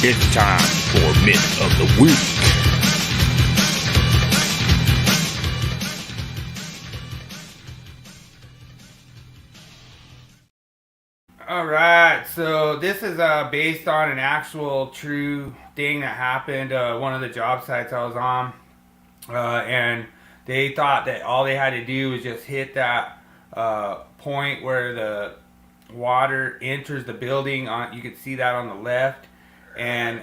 It's time for Myth of the Week. Alright, so this is based on an actual true thing that happened, one of the job sites I was on, and they thought that all they had to do was just hit that point where the water enters the building. You could see that on the left, and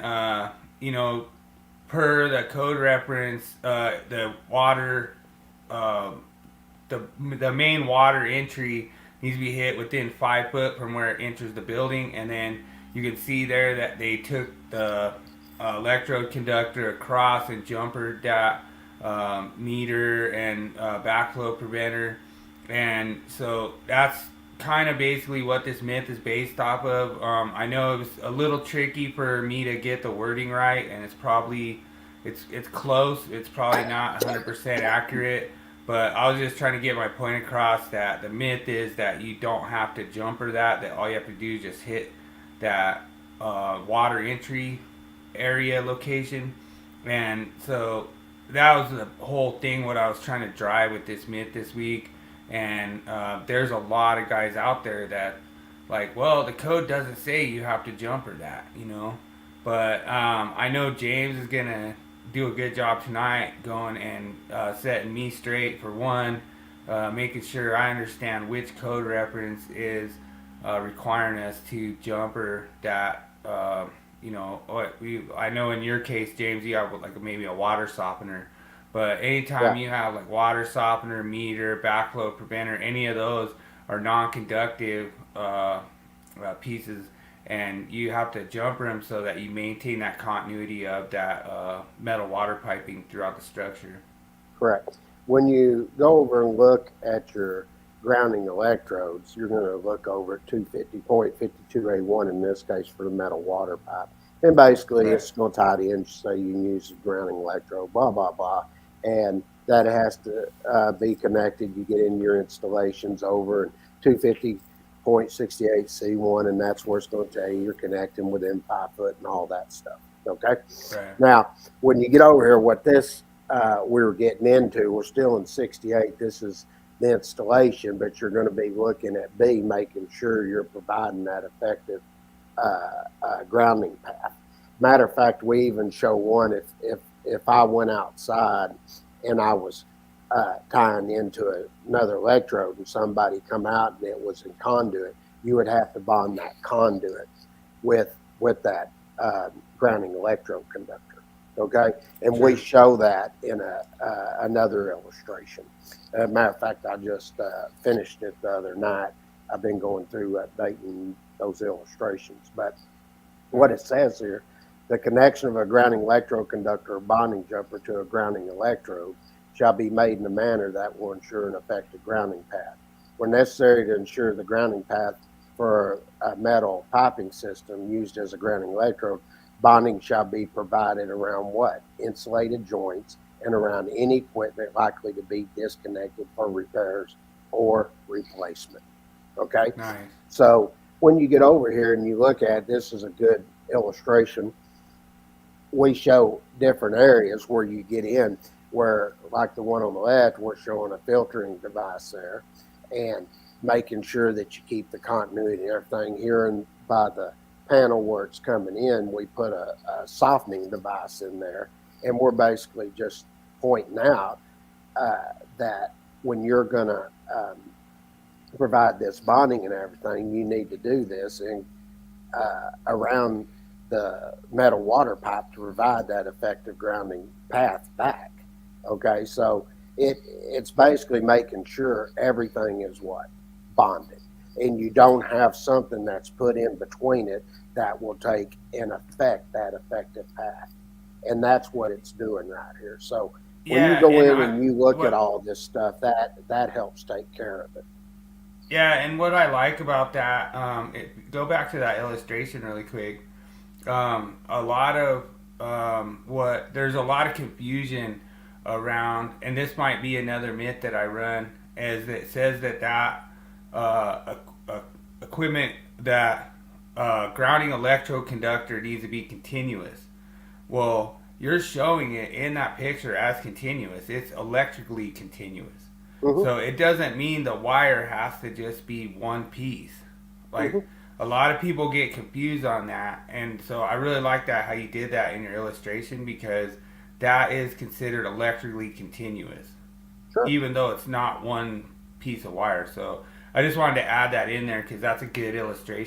per the code reference, the water, the main water entry needs to be hit within 5 foot from where it enters the building. And then you can see there that they took the electrode conductor across and jumpered that meter and backflow preventer. And so that's kind of basically what this myth is based off of. I know it was a little tricky for me to get the wording right, and it's close. It's probably not 100% accurate. But I was just trying to get my point across that the myth is that you don't have to jumper that all you have to do is just hit that water entry area location. And so that was the whole thing, what I was trying to drive with this myth this week. And there's a lot of guys out there that, like, well, the code doesn't say you have to jumper that, But I know James is going to do a good job tonight going and setting me straight for one, making sure I understand which code reference is requiring us to jumper that. I know in your case, James, you have like maybe a water softener, but anytime you have like water softener, meter, backflow preventer, any of those are non-conductive pieces. And you have to jumper them so that you maintain that continuity of that metal water piping throughout the structure. Correct. When you go over and look at your grounding electrodes, you're going to look over at 250.52A1 in this case for the metal water pipe. And basically it's going to tie it in, so you can use the grounding electrode, blah, blah, blah. And that has to be connected. You get in your installations over and 250.68C1, and that's where it's going to tell you you're connecting within 5 foot and all that stuff. Okay. Right. Now, when you get over here, what this we're getting into, we're still in 68. This is the installation, but you're going to be looking at B, making sure you're providing that effective grounding path. Matter of fact, we even show one if I went outside and I was tying into another electrode and somebody come out and it was in conduit, you would have to bond that conduit with that grounding electrode conductor. Okay, and we show that in another illustration. Matter of fact, I just finished it the other night. I've been going through updating those illustrations, but what it says here, the connection of a grounding electrode conductor or bonding jumper to a grounding electrode shall be made in a manner that will ensure an effective grounding path. Where necessary to ensure the grounding path for a metal piping system used as a grounding electrode, bonding shall be provided around what? Insulated joints and around any equipment likely to be disconnected for repairs or replacement. Okay? Nice. So when you get over here and you look at this is a good illustration, we show different areas where you get in, where like the one on the left, we're showing a filtering device there and making sure that you keep the continuity and everything. Here and by the panel where it's coming in, we put a softening device in there, and we're basically just pointing out that when you're going to provide this bonding and everything, you need to do this and around the metal water pipe to provide that effective grounding path back. Okay, so it's basically making sure everything is what? Bonded. And you don't have something that's put in between it that will take and affect that effective path. And that's what it's doing right here. So when you go in and you look at all this stuff, that helps take care of it. Yeah, and what I like about that, go back to that illustration really quick. A lot of there's a lot of confusion around, and this might be another myth that I run, is it says that equipment that grounding electroconductor needs to be continuous. Well, you're showing it in that picture as continuous. It's electrically continuous. Mm-hmm. So it doesn't mean the wire has to just be one piece. Like, a lot of people get confused on that. And so I really like that, how you did that in your illustration, because that is considered electrically continuous. Sure. Even though it's not one piece of wire. So I just wanted to add that in there because that's a good illustration.